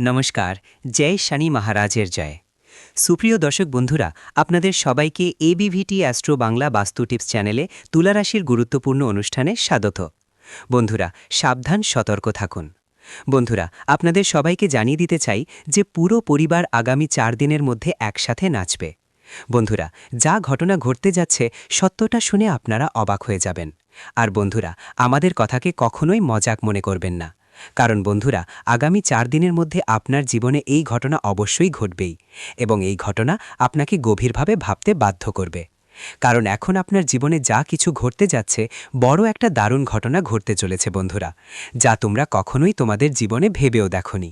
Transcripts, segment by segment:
নমস্কার, জয় শনি মহারাজের জয়। সুপ্রিয় দর্শক বন্ধুরা, আপনাদের সবাইকে এবিভিটি অ্যাস্ট্রো বাংলা বাস্তু টিপস চ্যানেলে তুলা রাশির গুরুত্বপূর্ণ অনুষ্ঠানে স্বাগত। বন্ধুরা, সাবধান, সতর্ক থাকুন। বন্ধুরা, আপনাদের সবাইকে জানিয়ে দিতে চাই যে পুরো পরিবার আগামী 4 দিনের মধ্যে একসাথে নাচবে। বন্ধুরা, যা ঘটনা ঘটতে যাচ্ছে সত্যটা শুনে আপনারা অবাক হয়ে যাবেন। আর বন্ধুরা, আমাদের কথাকে কখনোই মজাক মনে করবেন না, কারণ বন্ধুরা, আগামী 4 দিনের মধ্যে আপনার জীবনে এই ঘটনা অবশ্যই ঘটবেই, এবং এই ঘটনা আপনাকে গভীরভাবে ভাবতে বাধ্য করবে। কারণ এখন আপনার জীবনে যা কিছু ঘটতে যাচ্ছে, বড় একটা দারুণ ঘটনা ঘটতে চলেছে বন্ধুরা, যা তোমরা কখনোই তোমাদের জীবনে ভেবেও দেখোনি।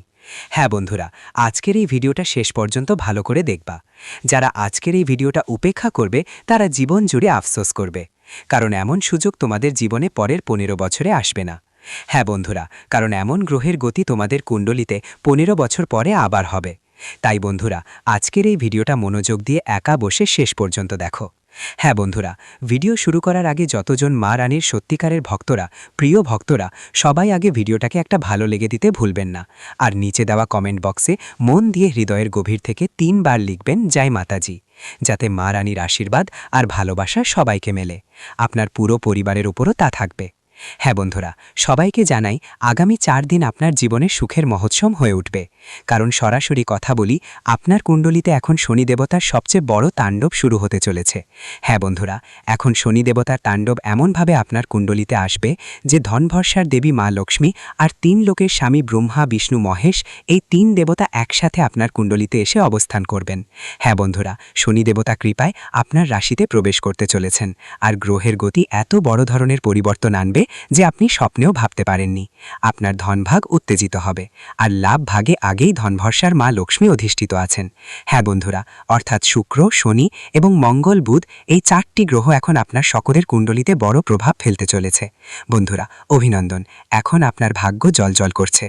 হ্যাঁ বন্ধুরা, আজকের এই ভিডিওটা শেষ পর্যন্ত ভালো করে দেখবা। যারা আজকের এই ভিডিওটা উপেক্ষা করবে তারা জীবন জুড়ে আফসোস করবে, কারণ এমন সুযোগ তোমাদের জীবনে পরের 15 বছরে আসবে না। হ্যাঁ বন্ধুরা, কারণ এমন গ্রহের গতি তোমাদের কুণ্ডলিতে 15 বছর পরে আবার হবে। তাই বন্ধুরা, আজকের এই ভিডিওটা মনোযোগ দিয়ে একা বসে শেষ পর্যন্ত দেখো। হ্যাঁ বন্ধুরা, ভিডিও শুরু করার আগে যতজন মা রানীর সত্যিকারের ভক্তরা, প্রিয় ভক্তরা, সবাই আগে ভিডিওটাকে একটা ভালো লেগে দিতে ভুলবেন না। আর নিচে দেওয়া কমেন্ট বক্সে মন দিয়ে হৃদয়ের গভীর থেকে 3 বার লিখবেন জয় মাতাজি, যাতে মা রানীর আশীর্বাদ আর ভালোবাসা সবাইকে মেলে, আপনার পুরো পরিবারের উপরও তা থাকবে। হ্যাঁ বন্ধুরা, সবাইকে জানাই আগামী 4 দিন আপনার জীবনে সুখের মহোৎসব হয়ে উঠবে। কারণ সরাসরি কথা বলি, আপনার কুণ্ডলিতে এখন শনি দেবতার সবচেয়ে বড় তাণ্ডব শুরু হতে চলেছে। হ্যাঁ বন্ধুরা, এখন শনি দেবতার তাণ্ডব এমনভাবে আপনার কুণ্ডলিতে আসবে যে ধনভরসার দেবী মা লক্ষ্মী আর 3 লোকের স্বামী ব্রহ্মা, বিষ্ণু, মহেশ, এই 3 দেবতা একসাথে আপনার কুণ্ডলিতে এসে অবস্থান করবেন। হ্যাঁ বন্ধুরা, শনি দেবতা কৃপায় আপনার রাশিতে প্রবেশ করতে চলেছেন, আর গ্রহের গতি এত বড় ধরনের পরিবর্তন আনবে যে আপনি স্বপ্নেও ভাবতে পারেননি। আপনার ধনভাগ উত্তেজিত হবে, আর লাভ ভাগে আগেই ধনভরসার মা লক্ষ্মী অধিষ্ঠিত আছেন। হ্যাঁ বন্ধুরা, অর্থাৎ শুক্র, শনি এবং মঙ্গল, বুধ, এই 4টি গ্রহ এখন আপনার সকলের কুণ্ডলিতে বড় প্রভাব ফেলতে চলেছে। বন্ধুরা, অভিনন্দন, এখন আপনার ভাগ্য জ্বলজ্বল করছে।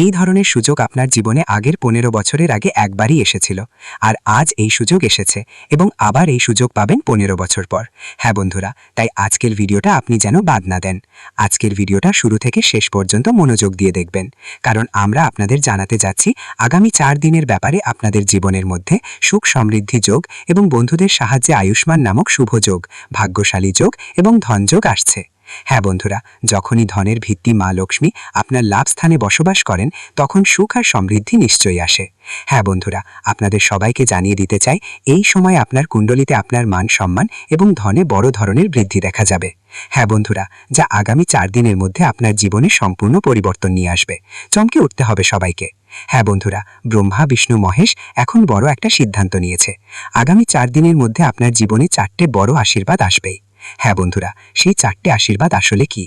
এই ধরনের সুযোগ আপনার জীবনে আগের 15 বছরের আগে একবারই এসেছিল, আর আজ এই সুযোগ এসেছে, এবং আবার এই সুযোগ পাবেন 15 বছর পর। হ্যাঁ বন্ধুরা, তাই আজকের ভিডিওটা আপনি যেন বাদ না দেন। আজকের ভিডিওটা শুরু থেকে শেষ পর্যন্ত মনোযোগ দিয়ে দেখবেন, কারণ আমরা আপনাদের জানাতে যাচ্ছি আগামী 4 দিনের ব্যাপারে আপনাদের জীবনের মধ্যে সুখ সমৃদ্ধি যোগ এবং বন্ধুদের সাহায্যে আয়ুষ্মান নামক শুভ যোগ, ভাগ্যশালী যোগ এবং ধনযোগ আসছে। হ্যাঁ বন্ধুরা, যখনই ধনের ভিত্তি মা লক্ষ্মী আপনার লাভ স্থানে বসবাস করেন, তখন সুখ আর সমৃদ্ধি নিশ্চয়ই আসে। হ্যাঁ বন্ধুরা, আপনাদের সবাইকে জানিয়ে দিতে চাই, এই সময় আপনার কুণ্ডলিতে আপনার মান সম্মান এবং ধনে বড় ধরনের বৃদ্ধি দেখা যাবে। হ্যাঁ বন্ধুরা, যা আগামী 4 দিনের মধ্যে আপনার জীবনে সম্পূর্ণ পরিবর্তন নিয়ে আসবে। চমকে উঠতে হবে সবাইকে। হ্যাঁ বন্ধুরা, ব্রহ্মা, বিষ্ণু, মহেশ এখন বড় একটা সিদ্ধান্ত নিয়েছে। আগামী 4 দিনের মধ্যে আপনার জীবনে 4টে বড় আশীর্বাদ আসবেই। হ্যাঁ বন্ধুরা, সেই 4টে আশীর্বাদ আসলে কি,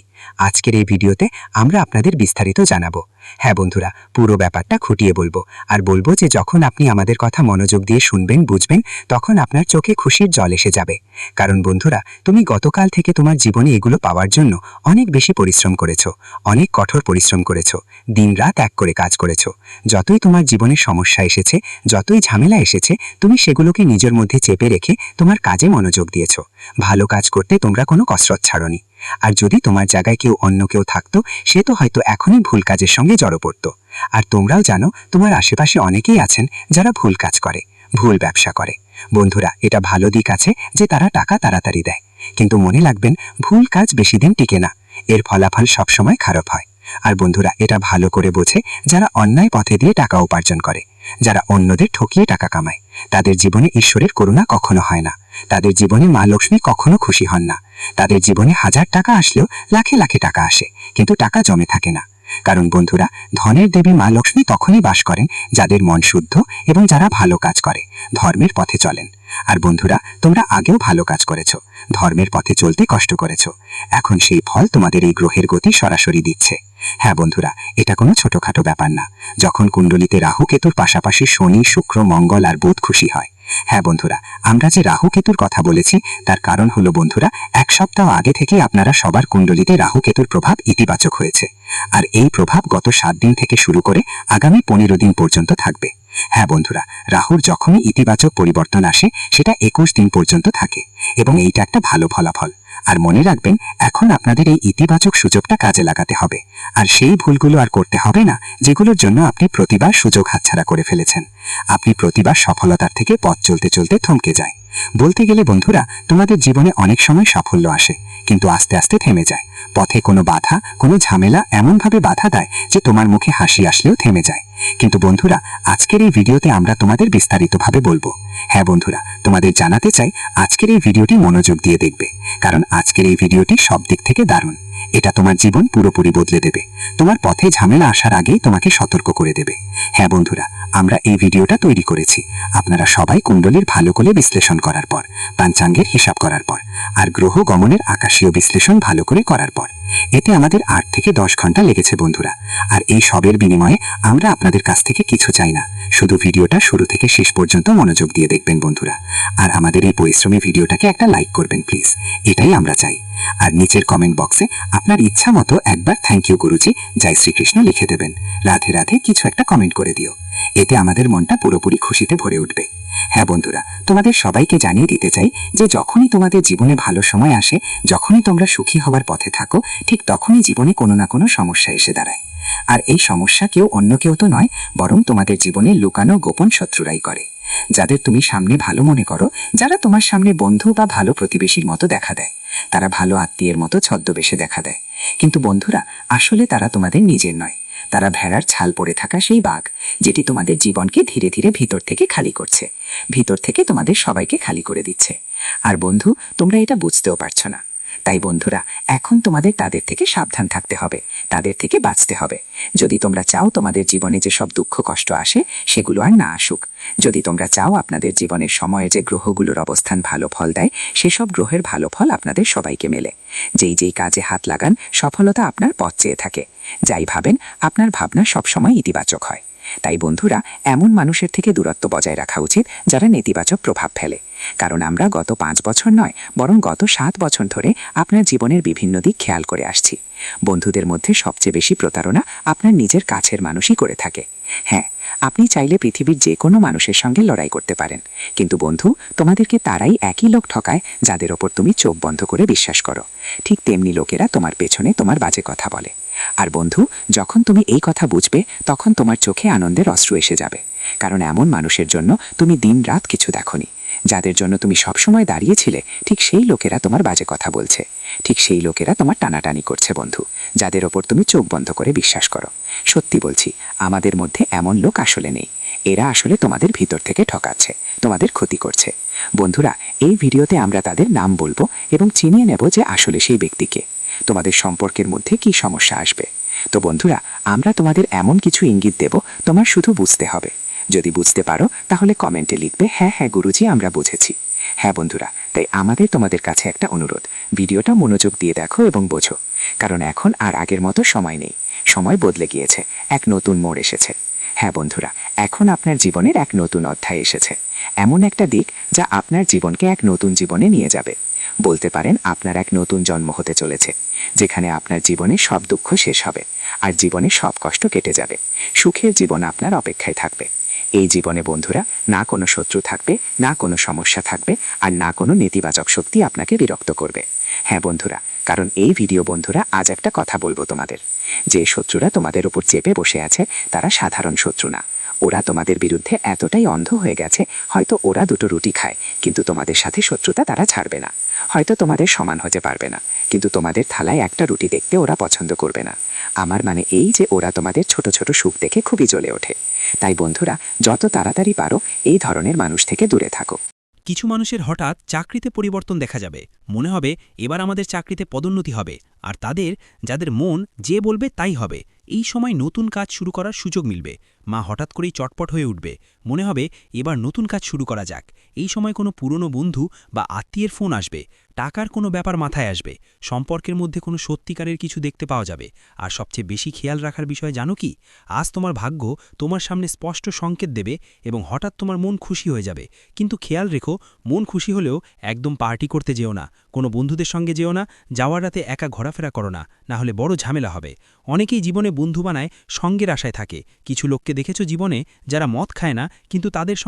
আজকের এই ভিডিওতে আমরা আপনাদের বিস্তারিত জানাবো। হ্যাঁ বন্ধুরা, পুরো ব্যাপারটা খুঁটিয়ে বলবো, আর বলবো যে যখন আপনি আমাদের কথা মনোযোগ দিয়ে শুনবেন, বুঝবেন, তখন আপনার চোখে খুশির জল এসে যাবে। কারণ বন্ধুরা, তুমি গতকাল থেকে তোমার জীবনে এগুলো পাওয়ার জন্য অনেক বেশি পরিশ্রম করেছো, অনেক কঠোর পরিশ্রম করেছো, দিনরাত এক করে কাজ করেছো। যতই তোমার জীবনে সমস্যা এসেছে, যতই ঝামেলা এসেছে, তুমি সেগুলোকে নিজের মধ্যে চেপে রেখে তোমার কাজে মনোযোগ দিয়েছো। ভালো কাজ করতে তোমরা কোনো কসরত ছাড়োনি। আর যদি তোমার জায়গায় অন্য কেউ থাকতো, সে তো হয়তো এখনই ভুল কাজের সঙ্গে জড়ো পড়তো। আর তোমরাও জানো, তোমার আশেপাশে অনেকেই আছেন যারা ভুল কাজ করে, ভুল ব্যবসা করে। বন্ধুরা, এটা ভালো দিক আছে যে তারা টাকা তাড়াতাড়ি দেয়, কিন্তু মনে রাখবেন, ভুল কাজ বেশি দিন টিকে না, এর ফলাফল সবসময় খারাপ হয়। আর বন্ধুরা, এটা ভালো করে বোঝে যারা অন্যায় পথে দিয়ে টাকা উপার্জন করে, যারা অন্যদের ঠকিয়ে টাকা কামায়। তাদের জীবনে ঈশ্বরের করুণা কখনো হয় না, তাদের জীবনে মা লক্ষ্মী কখনো খুশি হন না। তাদের জীবনে 1000 টাকা আসলেও লাখে লাখে টাকা আসে, কিন্তু টাকা জমে থাকে না। কারণ বন্ধুরা, ধনের দেবী মা লক্ষ্মী তখনই বাস করেন যাদের মন শুদ্ধ এবং যারা ভালো কাজ করে, ধর্মের পথে চলেন। আর বন্ধুরা, তোমরা আগেও ভালো কাজ করেছো, ধর্মের পথে চলতে কষ্ট করেছো, এখন সেই ফল তোমাদের এই গ্রহের গতি সরাসরি দিচ্ছে। হ্যাঁ বন্ধুরা, এটা কোনো ছোটখাটো ব্যাপার না। যখন কুণ্ডলিতে রাহু কেতুর পাশাপাশি শনি, শুক্র, মঙ্গল আর বুধ খুশি হয়। হ্যাঁ বন্ধুরা, আমরা যে রাহু কেতুর কথা বলেছি তার কারণ হলো বন্ধুরা, 1 সপ্তাহ আগে থেকেই আপনারা সবার কুণ্ডলিতে রাহু কেতুর প্রভাব ইতিবাচক হয়েছে, আর এই প্রভাব গত 7 দিন থেকে শুরু করে আগামী 15 দিন পর্যন্ত থাকবে। হ্যাঁ বন্ধুরা, রাহুর যখনই ইতিবাচক পরিবর্তন আসে সেটা 21 দিন পর্যন্ত থাকে, এবং এইটা একটা ভালো ফলাফল। আর মনে রাখবেন, এখন আপনাদের এই ইতিবাচক সুযোগটা কাজে লাগাতে হবে, আর সেই ভুলগুলো আর করতে হবে না যেগুলোর জন্য আপনি প্রতিবার সুযোগ হাতছাড়া করে ফেলেছেন। আপনি প্রতিবার সফলতার থেকে পথ চলতে চলতে থমকে যায়। বলতে গেলে বন্ধুরা, তোমাদের জীবনে অনেক সময় সাফল্য আসে, কিন্তু আস্তে আস্তে থেমে যায়। পথে কোনো বাধা, কোনো ঝামেলা এমনভাবে বাধা দেয় যে তোমার মুখে হাসি আসলেও থেমে যায়। কিন্তু বন্ধুরা, আজকের এই ভিডিওতে আমরা তোমাদের বিস্তারিতভাবে বলবো। হ্যাঁ বন্ধুরা, তোমাদের জানাতে চাই আজকের এই ভিডিওটি মনোযোগ দিয়ে দেখবে, কারণ আজকের এই ভিডিওটি সব দিক থেকে দারুণ। এটা তোমার জীবন পুরোপুরি বদলে দেবে। তোমার পথে ঝামেলা আসার আগেই তোমাকে সতর্ক করে দেবে। হ্যাঁ বন্ধুরা, আমরা এই ভিডিওটা তৈরি করেছি আপনারা সবাই কুণ্ডলীর ভালো করে বিশ্লেষণ করার পর, পাঞ্চাঙ্গের হিসাব করার পর, আর গ্রহ গমনের আকাশীয় বিশ্লেষণ ভালো করে করার পর। এতে আমাদের 8 থেকে 10 ঘন্টা লেগেছে বন্ধুরা। আর এই সবের বিনিময়ে আমরা আপনাদের কাছ থেকে কিছু চাই না, শুধু ভিডিওটা শুরু থেকে শেষ পর্যন্ত মনোযোগ দিয়ে দেখবেন বন্ধুরা। আর আমাদের এই পরিশ্রমী ভিডিওটাকে একটা লাইক করবেন প্লিজ, এটাই আমরা চাই। আর নিচের কমেন্ট বক্সে আপনার ইচ্ছা মতো একবার থ্যাংক ইউ গুরুজি, জয় শ্রীকৃষ্ণ লিখে দেবেন। রাধে রাধে কিছু একটা কমেন্ট করে দিও, এতে আমাদের মনটা পুরোপুরি খুশিতে ভরে উঠবে। হ্যাঁ বন্ধুরা, তোমাদের সবাইকে জানিয়ে দিতে চাই যে যখনই তোমাদের জীবনে ভালো সময় আসে, যখনই তোমরা সুখী হওয়ার পথে থাকো, ঠিক তখনই জীবনে কোনো না কোনো সমস্যা এসে দাঁড়ায়। আর এই সমস্যা অন্য কেউ তো নয়, বরং তোমাদের জীবনে লুকানো গোপন শত্রুরাই করে। যাদের তুমি সামনে ভালো মনে করো, যারা তোমার সামনে বন্ধু বা ভালো প্রতিবেশীর মতো দেখা দেয়, তারা ভালো আত্মীয়ের মতো ছদ্মবেশে দেখা দেয়, কিন্তু বন্ধুরা আসলে তারা তোমাদের নিজের নয়। তারা ভেড়ার ছাল পড়ে থাকা সেই বাঘ, যেটি তোমাদের জীবনকে ধীরে ধীরে ভিতর থেকে খালি করছে, ভিতর থেকে তোমাদের সবাইকে খালি করে দিচ্ছে। আর বন্ধু, তোমরা এটা বুঝতেও পারছো না। তাই বন্ধুরা, এখন তোমাদের তাদের থেকে সাবধান থাকতে হবে, তাদের থেকে বাঁচতে হবে। যদি তোমরা চাও তোমাদের জীবনে যে সব দুঃখ কষ্ট আসে সেগুলো আর না আসুক, যদি তোমরা চাও আপনাদের জীবনের সময়ে যে গ্রহগুলোর অবস্থান ভালো ফল দেয়, সেসব গ্রহের ভালো ফল আপনাদের সবাইকে মেলে। যেই যেই কাজে হাত লাগান, সফলতা আপনার পথ চেয়ে থাকে। যাই ভাবেন, আপনার ভাবনা সবসময় ইতিবাচক হয়। তাই বন্ধুরা, এমন মানুষের থেকে দূরত্ব বজায় রাখা উচিত যারা নেতিবাচক প্রভাব ফেলে। কারণ আমরা গত 5 বছর নয়, বরং গত 7 বছর ধরে আপনার জীবনের বিভিন্ন দিক খেয়াল করে আসছি। বন্ধুদের মধ্যে সবচেয়ে বেশি প্রতারণা আপনার নিজের কাছের মানুষই করে থাকে। হ্যাঁ, আপনি চাইলে পৃথিবীর যে কোনো মানুষের সঙ্গে লড়াই করতে পারেন, কিন্তু বন্ধু, তোমাদেরকে তারাই একই লোক ঠকায় যাদের ওপর তুমি চোখ বন্ধ করে বিশ্বাস করো। ঠিক তেমনি লোকেরা তোমার পেছনে তোমার বাজে কথা বলে। আর বন্ধু, যখন তুমি এই কথা বুঝবে, তখন তোমার চোখে আনন্দের অশ্রু এসে যাবে। কারণ এমন মানুষের জন্য তুমি দিন রাত কিছু দেখোনি, যাদের জন্য তুমি সবসময় দাঁড়িয়েছিলে, ঠিক সেই লোকেরা তোমার বাজে কথা বলছে। ঠিক সেই লোকেরা তোমার টানাটানি করছে বন্ধু, যাদের ওপর তুমি চোখ বন্ধ করে বিশ্বাস করো। সত্যি বলছি, আমাদের মধ্যে এমন লোক আসলে নেই। এরা আসলে তোমাদের ভিতর থেকে ঠকাচ্ছে, তোমাদের ক্ষতি করছে। বন্ধুরা, এই ভিডিওতে আমরা তাদের নাম বলবো এবং চিনিয়ে নেব যে আসলে সেই ব্যক্তিকে। তোমাদের সম্পর্কের মধ্যে কি সমস্যা আসবে। তো বন্ধুরা, আমরা তোমাদের এমন কিছু ইঙ্গিত দেব, তোমার শুধু বুঝতে হবে। যদি বুঝতে পারো, তাহলে কমেন্টে লিখবে, হ্যাঁ হ্যাঁ গুরুজি, আমরা বুঝেছি। হ্যাঁ বন্ধুরা, তাই আমাদের তোমাদের কাছে একটা অনুরোধ, ভিডিওটা মনোযোগ দিয়ে দেখো এবং বোঝো। কারণ এখন আর আগের মতো সময় নেই, সময় বদলে গিয়েছে, এক নতুন মোড় এসেছে। হ্যাঁ বন্ধুরা, এখন আপনার জীবনের এক নতুন অধ্যায় এসেছে, এমন একটা দিক যা আপনার জীবনকে এক নতুন জীবনে নিয়ে যাবে। বলতে পারেন আপনার এক নতুন জন্ম হতে চলেছে, যেখানে আপনার জীবনে সব দুঃখ শেষ হবে, আর জীবনে সব কষ্ট কেটে যাবে। সুখের জীবন আপনার অপেক্ষায় থাকবে। এই জীবনে বন্ধুরা, না কোনো শত্রু থাকবে, না কোনো সমস্যা থাকবে, আর না কোনো নেতিবাচক শক্তি আপনাকে বিরক্ত করবে। হ্যাঁ বন্ধুরা, কারণ এই ভিডিও বন্ধুরা, আজ একটা কথা বলবো তোমাদের, যে শত্রুরা তোমাদের উপর চেপে বসে আছে, তারা সাধারণ শত্রু না। ওরা তোমাদের বিরুদ্ধে এতটাই অন্ধ হয়ে গেছে, হয়তো ওরা 2টো রুটি খায়, কিন্তু তোমাদের সাথে শত্রুতা তারা ছাড়বে না। হয়তো তোমাদের সমান হতে পারবে না, কিন্তু তোমাদের থালায় একটা রুটি দেখতে ওরা পছন্দ করবে না। আমার মানে এই যে ওরা তোমাদের ছোট ছোট সুখ দেখে খুবই জ্বলে ওঠে। তাই বন্ধুরা, যত তাড়াতাড়ি পারো এই ধরনের মানুষ থেকে দূরে থাকো। কিছু মানুষের হঠাৎ চাকরিতে পরিবর্তন দেখা যাবে, মনে হবে এবার আমাদের চাকরিতে পদোন্নতি হবে, আর যাদের মন যে বলবে তাই হবে। এই সময় নতুন কাজ শুরু করার সুযোগ মিলবে। মা হঠাৎ করেই চটপট হয়ে উঠবে, মনে হবে এবার নতুন কাজ শুরু করা যাক। এই সময় কোনো পুরনো বন্ধু বা আত্মীয়ের ফোন আসবে, টাকার কোনো ব্যাপার মাথায় আসবে, সম্পর্কের মধ্যে কোনো সত্যিকারের কিছু দেখতে পাওয়া যাবে। আর সবচেয়ে বেশি খেয়াল রাখার বিষয় জানো কি? আজ তোমার ভাগ্য তোমার সামনে স্পষ্ট সংকেত দেবে এবং হঠাৎ তোমার মন খুশি হয়ে যাবে। কিন্তু খেয়াল রেখো, মন খুশি হলেও একদম পার্টি করতে যেও না, কোনো বন্ধুদের সঙ্গে যেও না, যাওয়ার রাতে একা ঘোরাফেরা করো না, না হলে বড় ঝামেলা হবে। অনেকেই জীবনে বন্ধু বানায় সঙ্গের আশায় থাকে। কিছু লোককে দেখেছো জীবনে যারা মদ খায় না, কিন্তু তাদের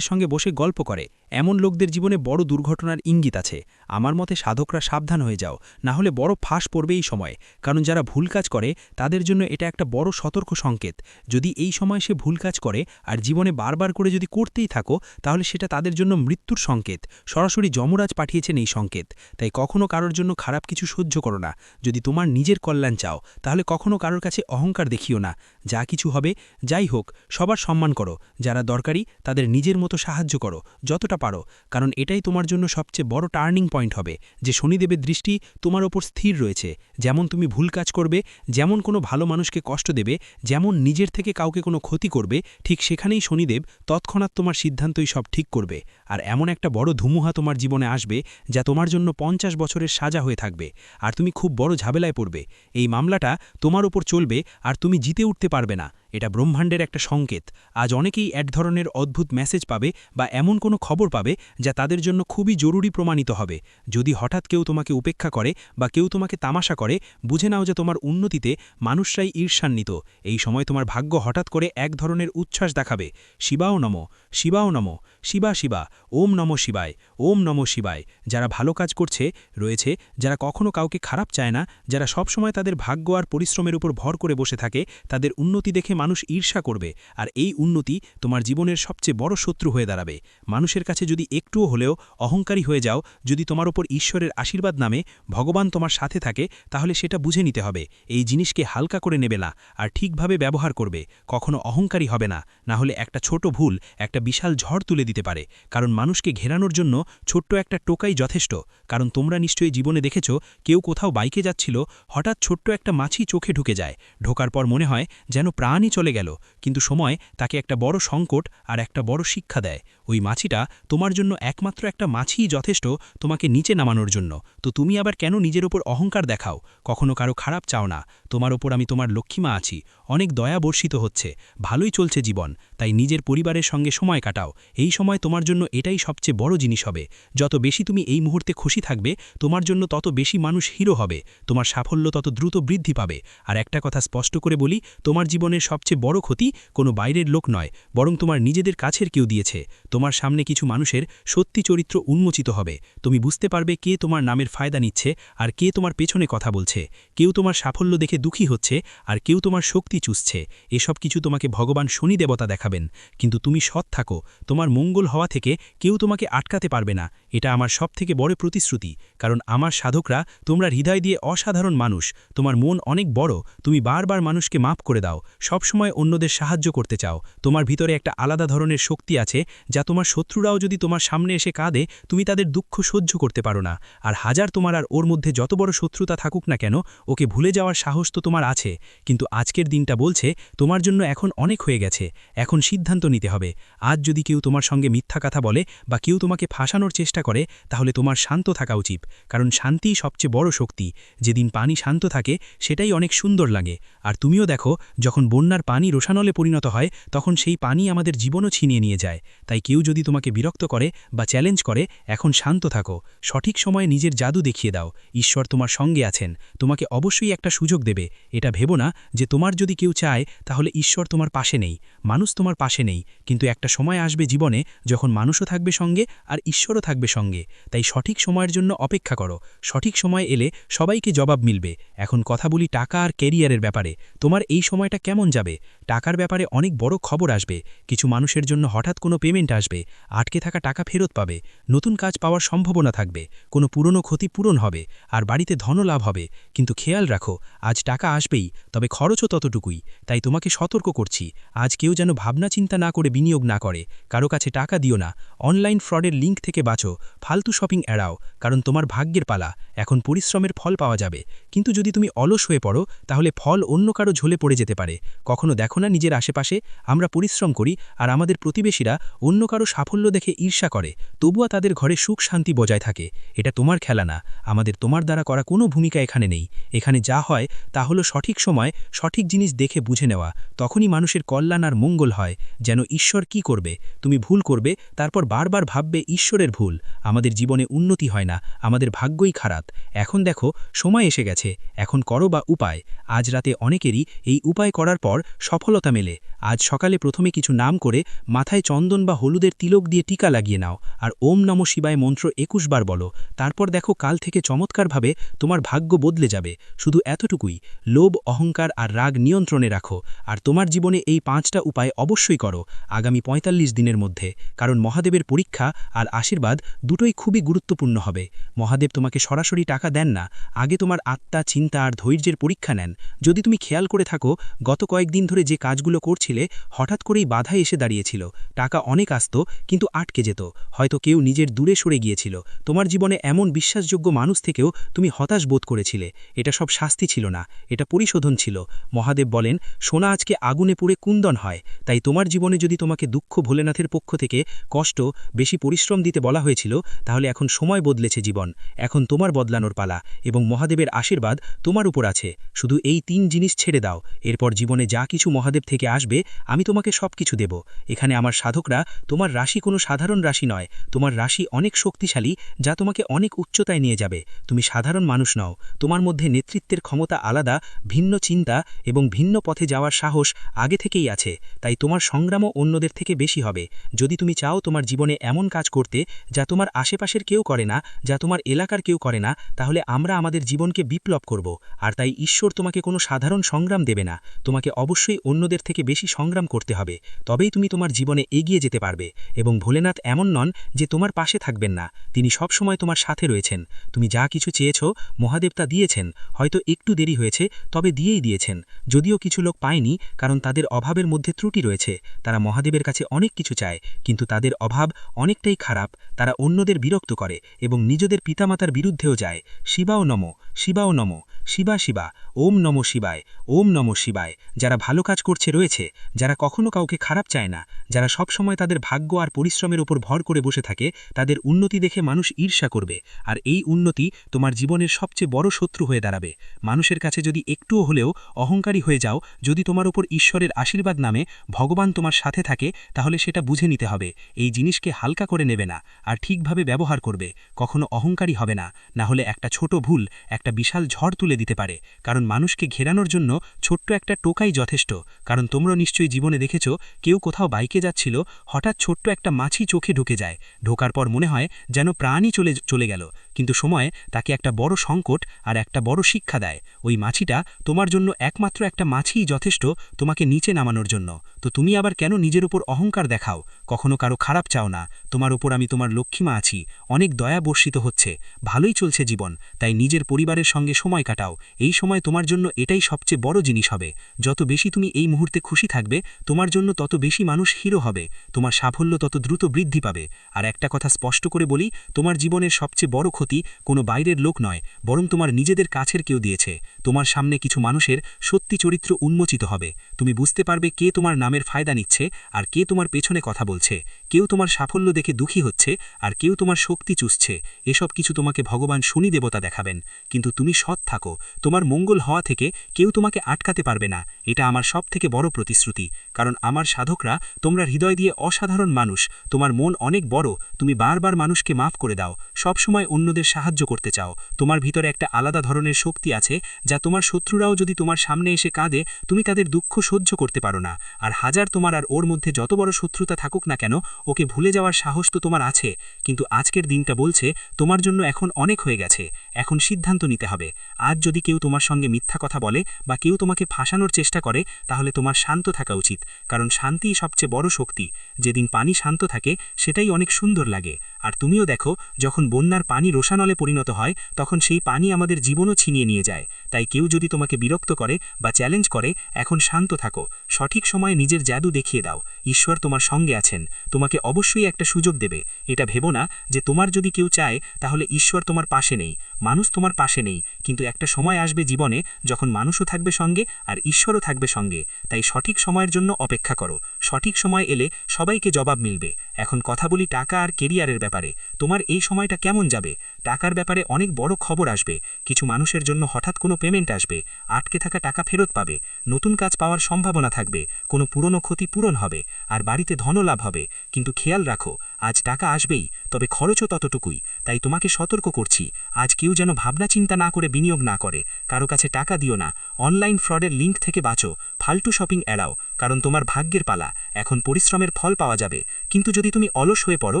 সঙ্গে বসে গল্প করে, এমন লোকদের জীবনে বড় দুর্ঘটনার ইঙ্গিত আছে। আমার মতে সাধকরা সাবধান হয়ে যাও, না হলে বড় ফাঁস পড়বে এই সময়। কারণ যারা ভুল কাজ করে তাদের জন্য এটা একটা বড় সতর্ক সংকেত। যদি এই সময় সে ভুল কাজ করে আর জীবনে বারবার করে যদি করতেই থাকো, তাহলে সেটা তাদের জন্য মৃত্যুর সংকেত। সরাসরি যমরাজ পাঠিয়েছেন এই সংকেত। তাই কখনো কারোর জন্য খারাপ কিছু সহ্য করো না। যদি তোমার নিজের কল্যাণ চাও, তাহলে কখনো কারোর কাছে অহংকার দেখিও না। যা কিছু হবে যাই হোক, সবার সম্মান করো। যারা দরকারি তাদের নিজের মতো সাহায্য করো যতটা পারো, কারণ এটাই তোমার জন্য সবচেয়ে বড় টার্নিং পয়েন্ট হবে, যে শনিদেবের দৃষ্টি তোমার ওপর স্থির রয়েছে। যেমন তুমি ভুল কাজ করবে, যেমন কোনো ভালো মানুষকে কষ্ট দেবে, যেমন নিজের থেকে কাউকে কোনো ক্ষতি করবে, ঠিক সেখানেই শনিদেব তৎক্ষণাৎ তোমার সিদ্ধান্তই সব ঠিক করবে। আর এমন একটা বড় ধুমুহা তোমার জীবনে আসবে যা তোমার জন্য 50 বছরের সাজা হয়ে থাকবে, আর তুমি খুব বড় ঝামেলায় পড়বে। এই মামলাটা তোমার ওপর চলবে আর তুমি জিতে উঠতে পারবে না। এটা ব্রহ্মাণ্ডের একটা সংকেত। আজ অনেকেই এক ধরনের অদ্ভুত মেসেজ পাবে বা এমন কোনো খবর পাবে যা তাদের জন্য খুবই জরুরি প্রমাণিত হবে। যদি হঠাৎ কেউ তোমাকে উপেক্ষা করে বা কেউ তোমাকে তামাশা করে, বুঝে নাও যে তোমার উন্নতিতে মানুষরাই ঈর্ষান্বিত। এই সময় তোমার ভাগ্য হঠাৎ করে এক ধরনের উচ্ছ্বাস দেখাবে। শিবাও নমঃ, শিবাও নমঃ, শিবা শিবা, ওম নমঃ শিবায়, ওম নমঃ শিবায়। যারা ভালো কাজ করছে রয়েছে, যারা কখনো কাউকে খারাপ চায় না, যারা সবসময় তাদের ভাগ্য আর পরিশ্রমের উপর ভর করে বসে থাকে, তাদের উন্নতি দেখে মানুষ ঈর্ষা করবে। আর এই উন্নতি তোমার জীবনের সবচেয়ে বড় শত্রু হয়ে দাঁড়াবে। মানুষের কাছে যদি একটুও হলেও অহংকারী হয়ে যাও, যদি তোমার ওপর ঈশ্বরের আশীর্বাদ নামে ভগবান তোমার সাথে থাকে, তাহলে সেটা বুঝে নিতে হবে। এই জিনিসকে হালকা করে নেবে না, আর ঠিকভাবে ব্যবহার করবে। কখনো অহংকারী হবে না, না হলে একটা ছোট ভুল একটা বিশাল ঝড় তুলে দিতে পারে। কারণ মানুষকে ঘেরানোর জন্য ছোট্ট একটা টোকাই যথেষ্ট। কারণ তোমরা নিশ্চয়ই জীবনে দেখেছ, কেউ কোথাও বাইকে যাচ্ছিল, হঠাৎ ছোট্ট একটা মাছি চোখে ঢুকে যায়। ঢোকার পর মনে হয় যেন প্রাণই চলে গেল, কিন্তু সময় তাকে একটা বড় সংকট আর একটা বড় শিক্ষা দেয়। ওই মাছিটা তোমার জন্য একমাত্র একটা মাছিই যথেষ্ট তোমাকে নিচে নামানোর জন্য। তো তুমি আবার কেন নিজের ওপর অহংকার দেখাও? কখনো কারো খারাপ চাও না। তোমার ওপর আমি তোমার লক্ষ্মীমা আছি। অনেক দয়া বর্ষিত হচ্ছে, ভালোই চলছে জীবন। তাই নিজের পরিবারের সঙ্গে সময় কাটাও। এই সময় তোমার জন্য এটাই সবচেয়ে বড় জিনিস হবে। যত বেশি তুমি এই মুহূর্তে খুশি থাকবে, তোমার জন্য তত বেশি মানুষ হিরো হবে, তোমার সাফল্য তত দ্রুত বৃদ্ধি পাবে। আর একটা কথা স্পষ্ট করে বলি, তোমার জীবনের সবচেয়ে বড় ক্ষতি কোনো বাইরের লোক নয়, বরং তোমার নিজেদের কাছের কেউ দিয়েছে। তোমার সামনে কিছু মানুষের সত্যি চরিত্র উন্মোচিত হবে। তুমি বুঝতে পারবে কে তোমার নামের ফায়দা নিচ্ছে আর কে তোমার পেছনে কথা বলছে। কেউ তোমার সাফল্য দেখে দুঃখী হচ্ছে আর কেউ তোমার শক্তি চুষছে। এসব কিছু তোমাকে ভগবান শনি দেবতা দেখাবেন। কিন্তু তুমি সৎ থাকো, তোমার মঙ্গল হওয়া থেকে কেউ তোমাকে আটকাতে পারবে না। এটা আমার সবথেকে বড় প্রতিশ্রুতি। কারণ আমার সাধকরা তোমরা হৃদয় দিয়ে অসাধারণ মানুষ। তোমার মন অনেক বড়, তুমি বারবার মানুষকে মাফ করে দাও, সবসময় অন্যদের সাহায্য করতে চাও। তোমার ভিতরে একটা আলাদা ধরনের শক্তি আছে, যা তোমার শত্রুরাও যদি তোমার সামনে এসে কাঁদে, তুমি তাদের দুঃখ সহ্য করতে পারো না। আর হাজার তোমার আর ওর মধ্যে যত বড় শত্রুতা থাকুক না কেন, ওকে ভুলে যাওয়ার সাহস তো তোমার আছে। কিন্তু আজকের দিনটা বলছে তোমার জন্য এখন অনেক হয়ে গেছে, এখন সিদ্ধান্ত নিতে হবে। আজ যদি কেউ তোমার সঙ্গে মিথ্যা কথা বলে বা কেউ তোমাকে ফাঁসানোর চেষ্টা করে, তাহলে তোমার শান্ত থাকা উচিত। কারণ শান্তিই সবচেয়ে বড় শক্তি। যেদিন পানি শান্ত থাকে সেটাই অনেক সুন্দর লাগে। আর তুমিও দেখো, যখন বন্যার পানি রোষানলে পরিণত হয়, তখন সেই পানি আমাদের জীবনও ছিনিয়ে নিয়ে যায়। তাই কেউ যদি তোমাকে বিরক্ত করে বা চ্যালেঞ্জ করে, এখন শান্ত থাকো। সঠিক সময়ে নিজের জাদু দেখিয়ে দাও। ঈশ্বর তোমার সঙ্গে আছেন, তোমাকে অবশ্যই একটা সুযোগ দেবে। এটা ভেবো না যে তোমার যদি কেউ চায় তাহলে ঈশ্বর তোমার পাশে নেই, মানুষ তোমার পাশে নেই। কিন্তু একটা সময় আসবে জীবনে যখন মানুষও থাকবে সঙ্গে আর ঈশ্বরও থাকবে সঙ্গে। তাই সঠিক সময়ের জন্য অপেক্ষা করো। সঠিক সময় এলে সবাইকে জবাব মিলবে। এখন কথা বলি টাকা আর ক্যারিয়ারের ব্যাপারে। তোমার এই সময়টা কেমন যাবে? টাকার ব্যাপারে অনেক বড় খবর আসবে। কিছু মানুষের জন্য হঠাৎ কোনো পেমেন্ট আসবে, আটকে থাকা টাকা ফেরত পাবে, নতুন কাজ পাওয়ার সম্ভাবনা থাকবে, কোনো পুরনো ক্ষতি পূরণ হবে, আর বাড়িতে ধনলাভ হবে। কিন্তু খেয়াল রাখো, আজ টাকা আসবেই, তবে খরচও ততটুকুই। তাই তোমাকে সতর্ক করছি, আজ কেউ যেন ভাবনা চিন্তা না করে বিনিয়োগ না করে। কারো কাছে টাকা দিও না, অনলাইন ফ্রডের লিঙ্ক থেকে বাঁচো, ফালতু শপিং এড়াও। কারণ তোমার ভাগ্যের পালা, এখন পরিশ্রমের ফল পাওয়া যাবে। কিন্তু যদি তুমি অলস হয়ে পড়ো, তাহলে ফল অন্য কারো ঝোলে পড়ে যেতে পারে। কখনো দেখো না নিজের আশেপাশে আমরা পরিশ্রম করি আর আমাদের প্রতিবেশীরা অন্য কারো সাফল্য দেখে ঈর্ষা করে, তবুও তাদের ঘরে সুখ শান্তি বজায় থাকে। এটা তোমার খেলা না, আমাদের তোমার দ্বারা করা কোনো ভূমিকা এখানে নেই। এখানে যা হয় তা হলো সঠিক সময় সঠিক জিনিস দেখে বুঝে নেওয়া। তখনই মানুষের কল্যাণ আর মঙ্গল হয়। যেন ঈশ্বর কি করবে, তুমি ভুল করবে, তারপর বারবার ভাববে ঈশ্বরের ভুল। আমাদের জীবনে উন্নতি হয় না, আমাদের ভাগ্যই খারাপ। এখন দেখো, সময় এসে গেছে, এখন করো বা উপায়। আজ রাতে অনেকেরই এই উপায় করার পর সফল সফলতা মেলে। আজ সকালে প্রথমে কিছু নাম করে মাথায় চন্দন বা হলুদের তিলক দিয়ে টিকা লাগিয়ে নাও, আর ওম নমঃ শিবায় মন্ত্র ২১ বার বলো। তারপর দেখো কাল থেকে চমৎকারভাবে তোমার ভাগ্য বদলে যাবে। শুধু এতটুকুই, লোভ, অহংকার আর রাগ নিয়ন্ত্রণে রাখো। আর তোমার জীবনে এই ৫টা উপায় অবশ্যই করো আগামী ৪৫ দিনের মধ্যে, কারণ মহাদেবের পরীক্ষা আর আশীর্বাদ দুটোই খুবই গুরুত্বপূর্ণ হবে। মহাদেব তোমাকে সরাসরি টাকা দেন না, আগে তোমার আত্মা, চিন্তা আর ধৈর্যের পরীক্ষা নেন। যদি তুমি খেয়াল করে থাকো, গত কয়েকদিন ধরে যে কাজগুলো করছিলে হঠাৎ করেই বাধা এসে দাঁড়িয়েছিল। টাকা অনেক আসত, কিন্তু আটকে যেত। হয়তো কেউ নিজের দূরে সরে গিয়েছিল। তোমার জীবনে এমন বিশ্বাসযোগ্য মানুষ থেকেও তুমি হতাশ বোধ করেছিলে। এটা সব শাস্তি ছিল না, এটা পরিশোধন ছিল। মহাদেব বলেন, সোনা আজকে আগুনে পুড়ে কুন্দন হয়। তাই তোমার জীবনে যদি তোমাকে দুঃখ, ভোলেনাথের পক্ষ থেকে কষ্ট, বেশি পরিশ্রম দিতে বলা হয়েছিল, তাহলে এখন সময় বদলেছে জীবন। এখন তোমার বদলানোর পালা, এবং মহাদেবের আশীর্বাদ তোমার উপর আছে। শুধু এই ৩ জিনিস ছেড়ে দাও, এরপর জীবনে যা কিছু মহাদেব থেকে আসবে আমি তোমাকে সব কিছু দেব। এখানে আমার সাধকরা, তোমার রাশি কোনো সাধারণ রাশি নয়, তোমার রাশি অনেক শক্তিশালী, যা তোমাকে অনেক উচ্চতায় নিয়ে যাবে। তুমি সাধারণ মানুষ নও, তোমার মধ্যে নেতৃত্বের ক্ষমতা আলাদা, ভিন্ন চিন্তা এবং ভিন্ন পথে যাওয়ার সাহস আগে থেকেই আছে। তাই তোমার সংগ্রামও অন্যদের থেকে বেশি হবে। যদি তুমি চাও তোমার জীবনে এমন কাজ করতে যা তোমার আশেপাশের কেউ করে না, যা তোমার এলাকার কেউ করে না, তাহলে আমরা আমাদের জীবনকে বিপ্লব করব। আর তাই ঈশ্বর তোমাকে কোনো সাধারণ সংগ্রাম দেবে না, তোমাকে অবশ্যই অন্যদের থেকে বেশি সংগ্রাম করতে হবে। তবেই তুমি তোমার জীবনে এগিয়ে যেতে পারবে। এবং ভোলেনাথ এমন নন যে তোমার পাশে থাকবেন না, তিনি সব সময় তোমার সাথে রয়েছেন। তুমি যা কিছু চেয়েছ মহাদেব তা দিয়েছেন। হয়তো একটু দেরি হয়েছে, তবে দিয়েই দিয়েছেন। যদিও কিছু লোক পায়নি, কারণ তাদের অভাবের মধ্যে ত্রুটি রয়েছে। তারা মহাদেবের কাছে অনেক কিছু চায়, কিন্তু তাদের অভাব অনেকটাই খারাপ। তারা অন্যদের বিরক্ত করে এবং নিজেদের পিতামাতার বিরুদ্ধেও যায়। শিবাও নমঃ, শিবাও নমঃ, শিবা শিবা, ওম নমঃ শিবায়, ওম নমঃ শিবায়। যারা ভালো কাজ করছে রয়েছে, যারা কখনো কাউকে খারাপ চায় না, যারা সব সময় তাদের ভাগ্য আর পরিশ্রমের উপর ভর করে বসে থাকে, তাদের উন্নতি দেখে মানুষ ঈর্ষা করবে। আর এই উন্নতি তোমার জীবনের সবচেয়ে বড় শত্রু হয়ে দাঁড়াবে। মানুষের কাছে যদি একটুও হলেও অহংকারী হয়ে যাও, যদি তোমার উপর ঈশ্বরের আশীর্বাদ নামে ভগবান তোমার সাথে থাকে, তাহলে সেটা বুঝে নিতে হবে। এই জিনিসকে হালকা করে নেবে না, আর ঠিকভাবে ব্যবহার করবে। কখনো অহংকারী হবে না, না হলে একটা ছোট ভুল একটা বিশাল ঝড় তুলে দিতে পারে। কারণ মানুষকে ঘেরানোর জন্য ছোট্ট একটা টোকাই যথেষ্ট। কারণ তোমরা নিশ্চয়ই জীবনে দেখেছ, কেউ কোথাও বাইকে যাচ্ছিল, হঠাৎ ছোট্ট একটা মাছি চোখে ঢুকে যায়। ঢোকার পর মনে হয় যেন প্রাণই চলে গেল, কিন্তু সময় তাকে একটা বড় সংকট আর একটা বড় শিক্ষা দেয়। ওই মাছিটা তোমার জন্য একমাত্র একটা মাছিই যথেষ্ট তোমাকে নিচে নামানোর জন্য। তো তুমি আবার কেন নিজের উপর অহংকার দেখাও? কখনো কারো খারাপ চাও না। তোমার উপর আমি তোমার লক্ষ্মীমা আছি, অনেক দয়া বর্ষিত হচ্ছে, ভালোই চলছে জীবন। তাই নিজের পরিবারের সঙ্গে সময় কাটাও। এই সময় তোমার জন্য এটাই সবচেয়ে বড় জিনিস হবে। যত বেশি তুমি এই মুহূর্তে খুশি থাকবে, তোমার জন্য তত বেশি মানুষ হিরো হবে, তোমার সাফল্য তত দ্রুত বৃদ্ধি পাবে। আর একটা কথা স্পষ্ট করে বলি, তোমার জীবনের সবচেয়ে বড় ক্ষতি কোনো বাইরের লোক নয়, বরং তোমার নিজেদের কাছের কেউ দিয়েছে। তোমার সামনে কিছু মানুষের সত্যি চরিত্র উন্মোচিত হবে। তুমি বুঝতে পারবে কে তোমার নামের ফায়দা নিচ্ছে আর কে তোমার পেছনে কথা বলছে। কেউ তোমার সাফল্য দেখে দুঃখী হচ্ছে আর কেউ তোমার শক্তি চুষছে। এসব কিছু তোমাকে ভগবান শনি দেবতা দেখাবেন। কিন্তু তুমি সৎ থাকো, তোমার মঙ্গল হওয়া থেকে কেউ তোমাকে আটকাতে পারবে না। এটা আমার সবথেকে বড় প্রতিশ্রুতি। কারণ আমার সাধকরা, তোমরা হৃদয় দিয়ে অসাধারণ মানুষ, তোমার মন অনেক বড়, তুমি বারবার মানুষকে মাফ করে দাও, সব সময় অন্যদের সাহায্য করতে চাও। তোমার ভিতরে একটা আলাদা ধরনের শক্তি আছে, যা তোমার শত্রুরাও যদি তোমার সামনে এসে কাঁদে, তুমি তাদের দুঃখ সহ্য করতে পারো না। আর হাজার তোমার আর ওর মধ্যে যত বড় শত্রুতা থাকুক না কেন, ওকে ভুলে যাওয়ার সাহস তো তোমার আছে। কিন্তু আজকের দিনটা বলছে, তোমার জন্য এখন অনেক হয়ে গেছে, এখন সিদ্ধান্ত নিতে হবে। আজ যদি কেউ তোমার সঙ্গে মিথ্যা কথা বলে বা কেউ তোমাকে ফাঁসানোর চেষ্টা করে, তাহলে তোমার শান্ত থাকা উচিত, কারণ শান্তিই সবচেয়ে বড় শক্তি। যেদিন পানি শান্ত থাকে, সেটাই অনেক সুন্দর লাগে। আর তুমিও দেখো, যখন বন্যার পানি রোষানলে পরিণত হয়, তখন সেই পানি আমাদের জীবনও ছিনিয়ে নিয়ে যায়। তাই কেউ যদি তোমাকে বিরক্ত করে বা চ্যালেঞ্জ করে, এখন শান্ত থাকো, সঠিক সময়ে নিজের জাদু দেখিয়ে দাও। ঈশ্বর তোমার সঙ্গে আছেন, তোমাকে অবশ্যই একটা সুযোগ দেবে। এটা ভেবো না যে তোমার যদি কেউ চায়, তাহলে ঈশ্বর তোমার পাশে নেই, মানুষ তোমার পাশে নেই। কিন্তু একটা সময় আসবে জীবনে, যখন মানুষও থাকবে সঙ্গে আর ঈশ্বরও থাকবে সঙ্গে। তাই সঠিক সময়ের জন্য অপেক্ষা করো। সঠিক সময় এলে সবাইকে জবাব মিলবে। এখন কথা বলি টাকা আর কেরিয়ারের ব্যাপারে। তোমার এই সময়টা কেমন যাবে? টাকার ব্যাপারে অনেক বড় খবর আসবে। কিছু মানুষের জন্য হঠাৎ কোনো পেমেন্ট আসবে, আটকে থাকা টাকা ফেরত পাবে, নতুন কাজ পাওয়ার সম্ভাবনা থাকবে, কোনো পুরনো ক্ষতি পূরণ হবে, আর বাড়িতে ধনলাভ হবে। কিন্তু খেয়াল রাখো, আজ টাকা আসবেই, তবে খরচও ততটুকুই। তাই তোমাকে সতর্ক করছি, আজ কেউ যেন ভাবনা চিন্তা না করে বিনিয়োগ না করে। কারো কাছে টাকা দিও না, অনলাইন ফ্রডের লিঙ্ক থেকে বাঁচো, ফালতু শপিং এড়াও। কারণ তোমার ভাগ্যের পালা, এখন পরিশ্রমের ফল পাওয়া যাবে। কিন্তু যদি তুমি অলস হয়ে পড়ো,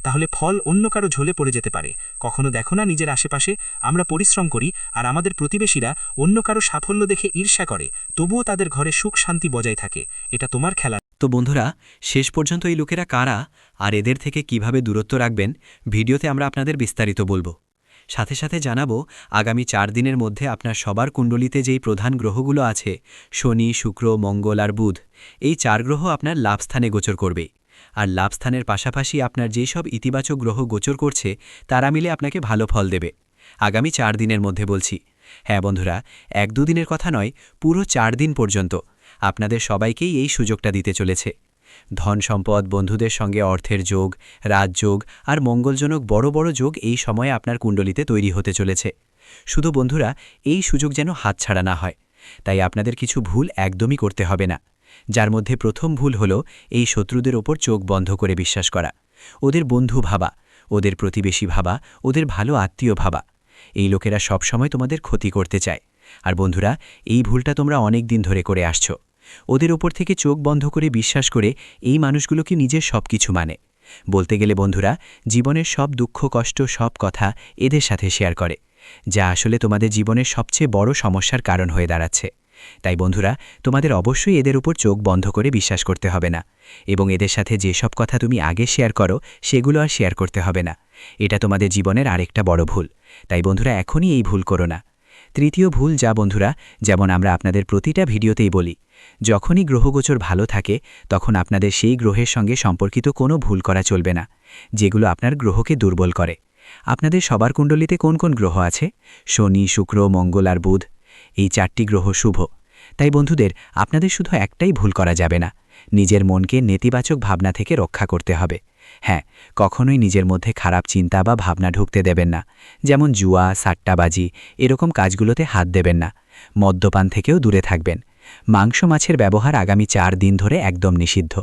তাহলে ফল অন্য কারো ঝোলে পড়ে যেতে পারে। কখনো দেখো না নিজের আশেপাশে আমরা পরিশ্রম করি আর আমাদের প্রতিবেশীরা অন্য কারো সাফল্য দেখে ঈর্ষা করে, তবুও তাদের ঘরে সুখ শান্তি বজায় থাকে। এটা তোমার খেলা। তো বন্ধুরা, শেষ পর্যন্ত এই লোকেরা কারা আর এদের থেকে কিভাবে দূরত্ব রাখবেন ভিডিওতে আমরা আপনাদের বিস্তারিত বলবো। সাথে সাথে জানাবো আগামী 4 দিনের মধ্যে আপনার সবার কুণ্ডলিতে যেই প্রধান গ্রহগুলো আছে শনি, শুক্র, মঙ্গল আর বুধ, এই 4 গ্রহ আপনার লাভস্থানে গোচর করবে। আর লাভস্থানের পাশাপাশি আপনার যেই সব ইতিবাচক গ্রহ গোচর করছে তারা মিলে আপনাকে ভালো ফল দেবে আগামী 4 দিনের মধ্যে বলছি। হ্যাঁ বন্ধুরা, 1-2 দিনের কথা নয়, পুরো 4 দিন পর্যন্ত আপনাদের সবাইকেই এই সুযোগটা দিতে চলেছে। ধন সম্পদ, বন্ধুদের সঙ্গে অর্থের যোগ, রাজযোগ আর মঙ্গলজনক বড় বড় যোগ এই সময়ে আপনার কুণ্ডলিতে তৈরি হতে চলেছে। শুধু বন্ধুরা, এই সুযোগ যেন হাতছাড়া না হয়, তাই আপনাদের কিছু ভুল একদমই করতে হবে না। যার মধ্যে প্রথম ভুল হলো এই শত্রুদের ওপর চোখ বন্ধ করে বিশ্বাস করা, ওদের বন্ধু ভাবা, ওদের প্রতিবেশী ভাবা, ওদের ভালো আত্মীয় ভাবা। এই লোকেরা সবসময় তোমাদের ক্ষতি করতে চায়। আর বন্ধুরা, এই ভুলটা তোমরা অনেক দিন ধরে করে আসছো। ওদের ওপর থেকে চোখ বন্ধ করে বিশ্বাস করে এই মানুষগুলোকে নিজের সব কিছু মানে। বলতে গেলে বন্ধুরা, জীবনের সব দুঃখ কষ্ট সব কথা এদের সাথে শেয়ার করে, যা আসলে তোমাদের জীবনের সবচেয়ে বড় সমস্যার কারণ হয়ে দাঁড়াচ্ছে। তাই বন্ধুরা, তোমাদের অবশ্যই এদের উপর চোখ বন্ধ করে বিশ্বাস করতে হবে না, এবং এদের সাথে যেসব কথা তুমি আগে শেয়ার করো সেগুলো আর শেয়ার করতে হবে না। এটা তোমাদের জীবনের আরেকটা বড় ভুল। তাই বন্ধুরা, এখনই এই ভুল করো না। তৃতীয় ভুল যা বন্ধুরা, যেমন আমরা আপনাদের প্রতিটা ভিডিওতেই বলি, যখনই গ্রহগোচর ভালো থাকে তখন আপনাদের সেই গ্রহের সঙ্গে সম্পর্কিত কোনো ভুল করা চলবে না, যেগুলো আপনার গ্রহকে দুর্বল করে। আপনাদের সবার কুণ্ডলিতে কোন কোন গ্রহ আছে? শনি, শুক্র, মঙ্গল আর বুধ, এই 4টি গ্রহ শুভ। তাই বন্ধুদের, আপনাদের শুধু একটাই ভুল করা যাবে না, নিজের মনকে নেতিবাচক ভাবনা থেকে রক্ষা করতে হবে। হ্যাঁ, কখনোই নিজের মধ্যে খারাপ চিন্তা বা ভাবনা ঢুকতে দেবেন না, যেমন জুয়া, সাট্টাবাজি, এরকম কাজগুলোতে হাত দেবেন না। মদ্যপান থেকেও দূরে থাকবেন। মাংস মাছের ব্যবহার আগামী 4 দিন ধরে একদম নিষিদ্ধ।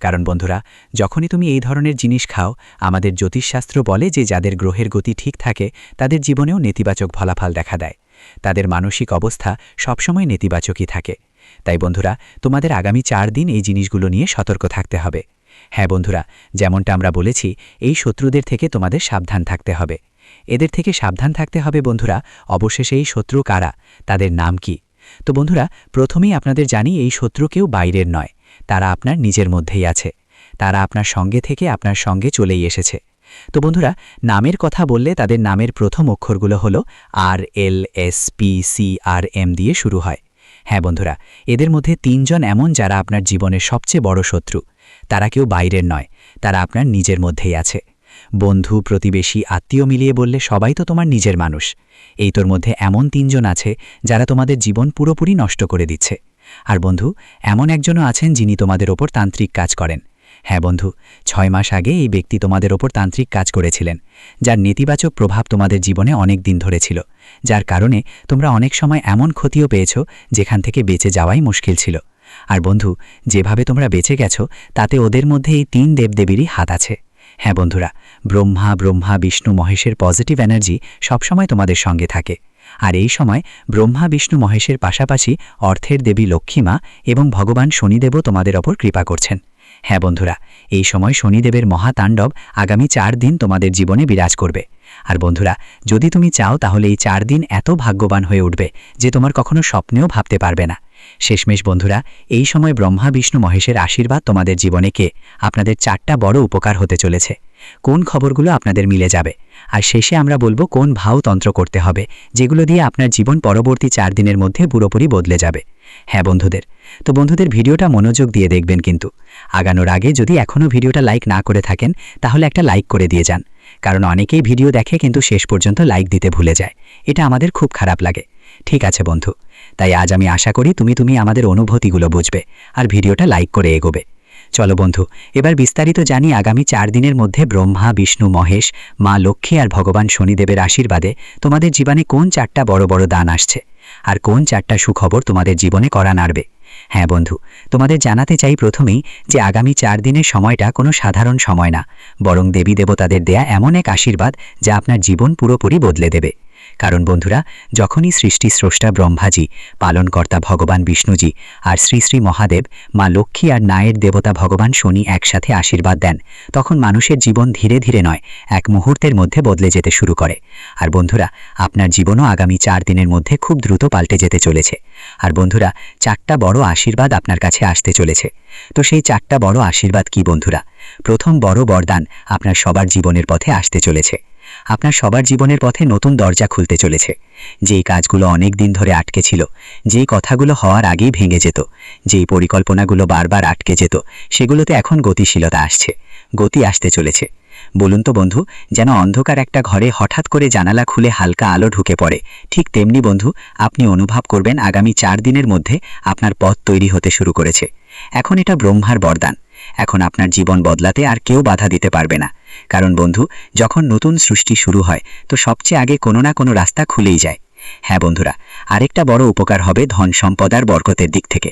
কারণ বন্ধুরা, যখনই তুমি এই ধরনের জিনিস খাও, আমাদের জ্যোতিষশাস্ত্র বলে যে যাদের গ্রহের গতি ঠিক থাকে তাদের জীবনেও নেতিবাচক ফলাফল দেখা দেয়, তাদের মানসিক অবস্থা সবসময় নেতিবাচকই থাকে। তাই বন্ধুরা, তোমাদের আগামী 4 দিন এই জিনিসগুলো নিয়ে সতর্ক থাকতে হবে। হ্যাঁ বন্ধুরা, যেমনটা আমরা বলেছি, এই শত্রুদের থেকে তোমাদের সাবধান থাকতে হবে। এদের থেকে সাবধান থাকতে হবে বন্ধুরা। অবশেষে এই শত্রু কারা, তাদের নাম কি? তো বন্ধুরা, প্রথমেই আপনাদের জানি এই শত্রু কেউ বাইরের নয়, তারা আপনার নিজের মধ্যেই আছে। তারা আপনার সঙ্গে থেকে আপনার সঙ্গে চলেই এসেছে। তো বন্ধুরা, নামের কথা বললে তাদের নামের প্রথম অক্ষরগুলো হলো RLSPCRM দিয়ে শুরু হয়। হ্যাঁ বন্ধুরা, এদের মধ্যে 3 জন এমন যারা আপনার জীবনের সবচেয়ে বড় শত্রু। তারা কেউ বাইরের নয়, তারা আপনার নিজের মধ্যেই আছে। বন্ধু, প্রতিবেশী, আত্মীয় মিলিয়ে বললে সবাই তো তোমার নিজের মানুষ। এই তোর মধ্যে এমন 3 জন আছে যারা তোমাদের জীবন পুরোপুরি নষ্ট করে দিচ্ছে। আর বন্ধু, এমন একজনও আছেন যিনি তোমাদের ওপর তান্ত্রিক কাজ করেন। হ্যাঁ বন্ধু, 6 মাস আগে এই ব্যক্তি তোমাদের ওপর তান্ত্রিক কাজ করেছিলেন, যার নেতিবাচক প্রভাব তোমাদের জীবনে অনেক দিন ধরে ছিল, যার কারণে তোমরা অনেক সময় এমন ক্ষতিও পেয়েছ যেখান থেকে বেঁচে যাওয়াই মুশকিল ছিল। আর বন্ধু, যেভাবে তোমরা বেঁচে গেছো তাতে ওদের মধ্যে এই 3 দেবদেবীরই হাত আছে। হ্যাঁ বন্ধুরা, ব্রহ্মা, বিষ্ণু, মহেশের পজিটিভ এনার্জি সবসময় তোমাদের সঙ্গে থাকে। আর এই সময় ব্রহ্মা, বিষ্ণু, মহেশের পাশাপাশি অর্থের দেবী লক্ষ্মীমা এবং ভগবান শনিদেবও তোমাদের ওপর কৃপা করছেন। হ্যাঁ বন্ধুরা, এই সময় শনিদেবের মহাতাণ্ডব আগামী 4 দিন তোমাদের জীবনে বিরাজ করবে। আর বন্ধুরা, যদি তুমি চাও তাহলে এই 4 দিন এত ভাগ্যবান হয়ে উঠবে যে তোমার কখনো স্বপ্নেও ভাবতে পারবে না। শেষমেশ বন্ধুরা, এই সময় ব্রহ্মা, বিষ্ণু, মহেশের আশীর্বাদ তোমাদের জীবনে আপনাদের 4টা বড় উপকার হতে চলেছে। কোন খবরগুলো আপনাদের মিলে যাবে, আর শেষে আমরা বলবো কোন ভাওতন্ত্র করতে হবে, যেগুলো দিয়ে আপনার জীবন পরবর্তী 4 দিনের মধ্যে পুরোপুরি বদলে যাবে। হ্যাঁ বন্ধুদের ভিডিওটা মনোযোগ দিয়ে দেখবেন, কিন্তু আগানোর আগে যদি এখনও ভিডিওটা লাইক না করে থাকেন তাহলে একটা লাইক করে দিয়ে যান, কারণ অনেকেই ভিডিও দেখে কিন্তু শেষ পর্যন্ত লাইক দিতে ভুলে যায়। এটা আমাদের খুব খারাপ লাগে। ঠিক আছে বন্ধু, তাই আজ আমি আশা করি তুমি আমাদের অনুভূতিগুলো বুঝবে আর ভিডিওটা লাইক করে এগোবে। চলো বন্ধু, এবার বিস্তারিত জানি আগামী 4 দিনের মধ্যে ব্রহ্মা, বিষ্ণু, মহেশ, মা লক্ষ্মী আর ভগবান শনিদেবের আশীর্বাদে তোমাদের জীবনে কোন 4টা বড় বড় দান আসছে, আর কোন 4টা সুখবর তোমাদের জীবনে করা নাড়বে। হ্যাঁ বন্ধু, তোমাদের জানাতে চাই প্রথমেই যে আগামী 4 দিনের সময়টা কোনো সাধারণ সময় না, বরং দেবী দেবতাদের দেয়া এমন এক আশীর্বাদ যা আপনার জীবন পুরোপুরি বদলে দেবে। কারণ বন্ধুরা, যখনই সৃষ্টি স্রষ্টা ব্রহ্মাজি, পালনকর্তা ভগবান বিষ্ণুজি আর শ্রী শ্রী মহাদেব, মা লক্ষ্মী আর নায়ের দেবতা ভগবান শনি একসাথে আশীর্বাদ দেন, তখন মানুষের জীবন ধীরে ধীরে নয়, এক মুহূর্তের মধ্যে বদলে যেতে শুরু করে। আর বন্ধুরা, আপনার জীবনও আগামী 4 দিনের মধ্যে খুব দ্রুত পাল্টে যেতে চলেছে। আর বন্ধুরা, 4টা বড় আশীর্বাদ আপনার কাছে আসতে চলেছে। তো সেই 4টা বড় আশীর্বাদ কি বন্ধুরা? প্রথম বড় বরদান আপনার সবার জীবনের পথে আসতে চলেছে। আপনার সবার জীবনের পথে নতুন দরজা খুলতে চলেছে। যেই কাজগুলো অনেক দিন ধরে আটকে ছিল, যেই কথাগুলো হওয়ার আগেই ভেঙে যেত, যেই পরিকল্পনাগুলো বারবার আটকে যেত, সেগুলোতে এখন গতিশীলতা আসছে, গতি আসতে চলেছে। বলুন তো বন্ধু, যেন অন্ধকার একটা ঘরে হঠাৎ করে জানালা খুলে হালকা আলো ঢুকে পড়ে, ঠিক তেমনি বন্ধু আপনি অনুভব করবেন আগামী 4 দিনের মধ্যে আপনার পথ তৈরি হতে শুরু করেছে। এখন এটা ব্রহ্মার বরদান। এখন আপনার জীবন বদলাতে আর কেউ বাধা দিতে পারবে না। কারণ বন্ধু, যখন নতুন সৃষ্টি শুরু হয় তো সবচেয়ে আগে কোনো না কোনো রাস্তা খুলেই যায়। হ্যাঁ বন্ধুরা, আরেকটা বড় উপকার হবে ধন সম্পদ আর বরকতের দিক থেকে।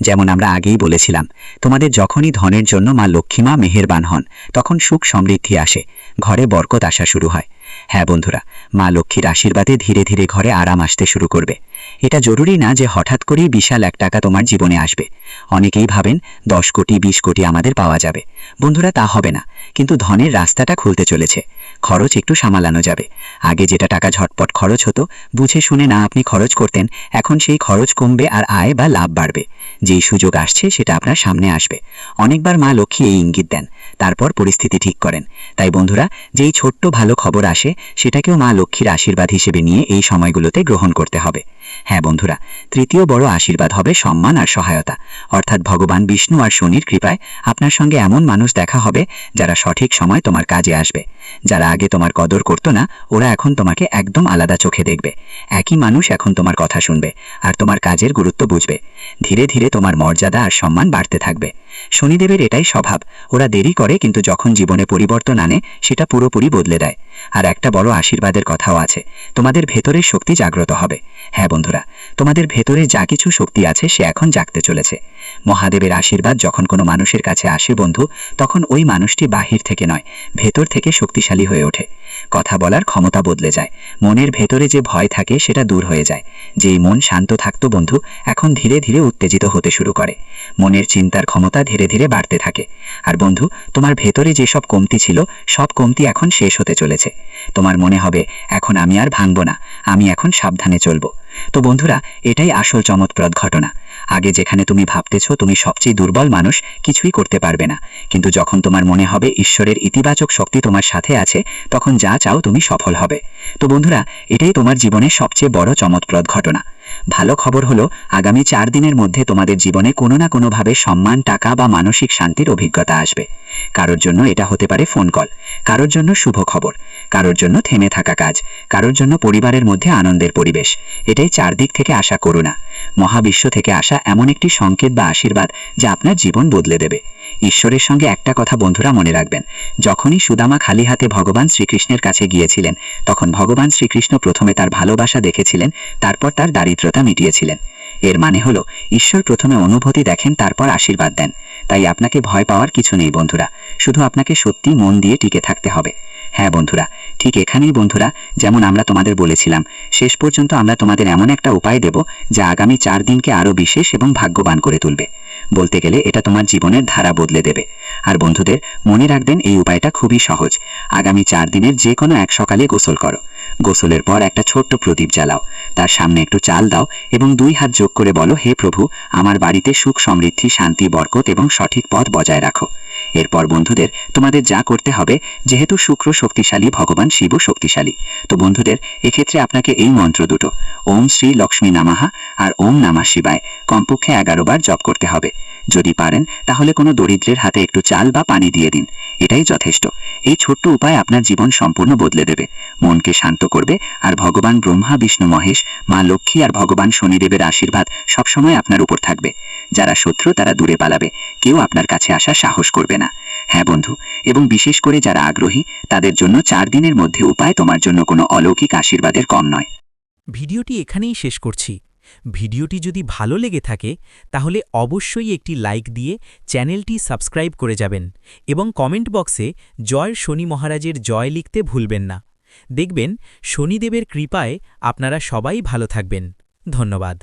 যেমন আমরা আগেই বলেছিলাম, তোমাদের যখনই ধনের জন্য মা লক্ষ্মীমা মেহেরবান হন, তখন সুখ সমৃদ্ধি আসে, ঘরে বরকত আসা শুরু হয়। হ্যাঁ বন্ধুরা, মা লক্ষ্মীর আশীর্বাদে ধীরে ধীরে ঘরে আরাম আসতে শুরু করবে। এটা জরুরি না যে হঠাৎ করেই বিশাল 1 টাকা তোমার জীবনে আসবে। অনেকেই ভাবেন 10 কোটি 20 কোটি আমাদের পাওয়া যাবে। বন্ধুরা, তা হবে না, কিন্তু ধনের রাস্তাটা খুলতে চলেছে। খরচ একটু সামলানো যাবে। আগে যেটা টাকা ঝটপট খরচ হতো, বুঝে শুনে না আপনি খরচ করতেন, এখন সেই খরচ কমবে আর আয় বা লাভ বাড়বে। যেই সুযোগ আসছে সেটা আপনার সামনে আসবে। অনেকবার মা লক্ষ্মী এই ইঙ্গিত দেন, তারপর পরিস্থিতি ঠিক করেন। তাই বন্ধুরা, যেই ছোট্ট ভালো খবর আসে সেটাকেও মা লক্ষ্মীর আশীর্বাদ হিসেবে নিয়ে এই সময়গুলোতে গ্রহণ করতে হবে। হ্যাঁ বন্ধুরা, তৃতীয় বড় আশীর্বাদ হবে সম্মান আর সহায়তা। অর্থাৎ ভগবান বিষ্ণু আর শনির কৃপায় আপনার সঙ্গে এমন মানুষ দেখা হবে যারা সঠিক সময় তোমার কাজে আসবে। যারা আগে তোমার কদর করতো না, ওরা এখন তোমাকে একদম আলাদা চোখে দেখবে। একই মানুষ এখন তোমার কথা শুনবে আর তোমার কাজের গুরুত্ব বুঝবে। ধীরে ধীরে তোমার মর্যাদা আর সম্মান বাড়তে থাকবে। শনিদেবের এটাই স্বভাব, ওরা দেরি করে কিন্তু যখন জীবনে পরিবর্তন আনে সেটা পুরোপুরি বদলে দেয়। আর একটা বড় আশীর্বাদের কথাও আছে, তোমাদের ভেতরের শক্তি জাগ্রত হবে। হ্যাঁ বন্ধুরা, তোমাদের ভেতরে যা কিছু শক্তি আছে সে এখন জাগতে চলেছে। মহাদেবের আশীর্বাদ যখন কোনো মানুষের কাছে আসে বন্ধু, তখন ওই মানুষটি বাহির থেকে নয়, ভেতর থেকে শক্তিশালী হয়ে ওঠে। কথা বলার ক্ষমতা বদলে যায়। মনের ভেতরে যে ভয় থাকে সেটা দূর হয়ে যায়। যেই মন শান্ত থাকতো বন্ধু, এখন ধীরে ধীরে উত্তেজিত হতে শুরু করে। মনের চিন্তার ক্ষমতা ধীরে ধীরে বাড়তে থাকে। আর বন্ধু, তোমার ভেতরে যেসব কমতি ছিল, সব কমতি এখন শেষ হতে চলেছে। তোমার মনে হবে এখন আমি আর ভাঙব না, আমি এখন সাবধানে চলবো। তো বন্ধুরা, এটাই আসল চমৎপ্রদ ঘটনা। আগে যেখানে তুমি ভাবতেছো তুমি সবচেয়ে দুর্বল মানুষ, কিছুই করতে পারবে না, কিন্তু যখন তোমার মনে হবে ঈশ্বরের ইতিবাচক শক্তি তোমার সাথে আছে, তখন যা চাও তুমি সফল হবে। তো বন্ধুরা, এটাই তোমার জীবনের সবচেয়ে বড় চমৎপ্রদ ঘটনা। ভালো খবর হলো, আগামী 4 দিনের মধ্যে তোমাদের জীবনে কোনো না কোনোভাবে সম্মান, টাকা বা মানসিক শান্তির অভিজ্ঞতা আসবে। কারোর জন্য এটা হতে পারে ফোন কল, কারোর জন্য শুভ খবর, কারোর জন্য থেমে থাকা কাজ, কারোর জন্য পরিবারের মধ্যে আনন্দের পরিবেশ। এটাই চারদিক থেকে আসা করুণা, মহাবিশ্ব থেকে আসা এমন একটি সংকেত বা আশীর্বাদ যা আপনার জীবন বদলে দেবে। ঈশ্বরের সঙ্গে একটা কথা বন্ধুরা মনে রাখবেন, যখনই সুদামা খালি হাতে ভগবান শ্রীকৃষ্ণের কাছে গিয়েছিলেন, তখন ভগবান শ্রীকৃষ্ণ প্রথমে তার ভালোবাসা দেখেছিলেন, তারপর তার দারিদ্রতা মিটিয়েছিলেন। এর মানে হলো, ঈশ্বর প্রথমে অনুভূতি দেখেন, তারপর আশীর্বাদ দেন। তাই আপনাকে ভয় পাওয়ার কিছু নেই বন্ধুরা, শুধু আপনাকে সত্যি মন দিয়ে টিকে থাকতে হবে। হ্যাঁ বন্ধুরা, ঠিক এখানেই বন্ধুরা, যেমন আমরা তোমাদের বলেছিলাম, শেষ পর্যন্ত আমরা তোমাদের এমন একটা উপায় দেব যা আগামী 4 দিনকে আরও বিশেষ এবং ভাগ্যবান করে তুলবে। বলতে গেলে এটা তোমার জীবনের ধারা বদলে দেবে। আর বন্ধুদের, মনে রাখবেন এই উপায়টা খুবই সহজ। আগামী 4 দিনের যে কোনো এক সকালে গোসল করো। গোসলের পর একটা ছোট্ট প্রদীপ জ্বালাও, তার সামনে একটু চাল দাও এবং 2 হাত যোগ করে বলো, হে প্রভু, আমার বাড়িতে সুখ সমৃদ্ধি, শান্তি, বরকত এবং সঠিক পথ বজায় রাখো। এরপর বন্ধুদের, তোমাদের যা করতে হবে, যেহেতু শুক্র শক্তিশালী, ভগবান শিবও শক্তিশালী, তো বন্ধুদের এক্ষেত্রে আপনাকে এই মন্ত্র দুটো, ওম শ্রী লক্ষ্মী নামাহা আর ওম নমঃ শিবায়, কমপক্ষে 11 বার জপ করতে হবে। যদি পারেন তাহলে কোনো দরিদ্রের হাতে একটু চাল বা পানি দিয়ে দিন, এটাই যথেষ্ট। এই ছোট্ট উপায় আপনার জীবন সম্পূর্ণ বদলে দেবে, মনকে শান্ত করবে। আর ভগবান ব্রহ্মা, বিষ্ণু মহেশ, মা লক্ষ্মী আর ভগবান শনিদেবের আশীর্বাদ সবসময় আপনার উপর থাকবে। যারা শত্রু তারা দূরে পালাবে, কেউ আপনার কাছে আসার সাহস করবে না। হ্যাঁ বন্ধু, এবং বিশেষ করে যারা আগ্রহী তাদের জন্য 4 দিনের মধ্যে উপায় তোমার জন্য কোনো অলৌকিক আশীর্বাদের কম নয়। ভিডিওটি এখানেই শেষ করছি। ভিডিওটি যদি ভালো লেগে থাকে তাহলে অবশ্যই একটি লাইক দিয়ে চ্যানেলটি সাবস্ক্রাইব করে যাবেন এবং কমেন্ট বক্সে জয় শনি মহারাজের জয় লিখতে ভুলবেন না। দেখবেন শনিদেবের কৃপায় আপনারা সবাই ভালো থাকবেন। ধন্যবাদ।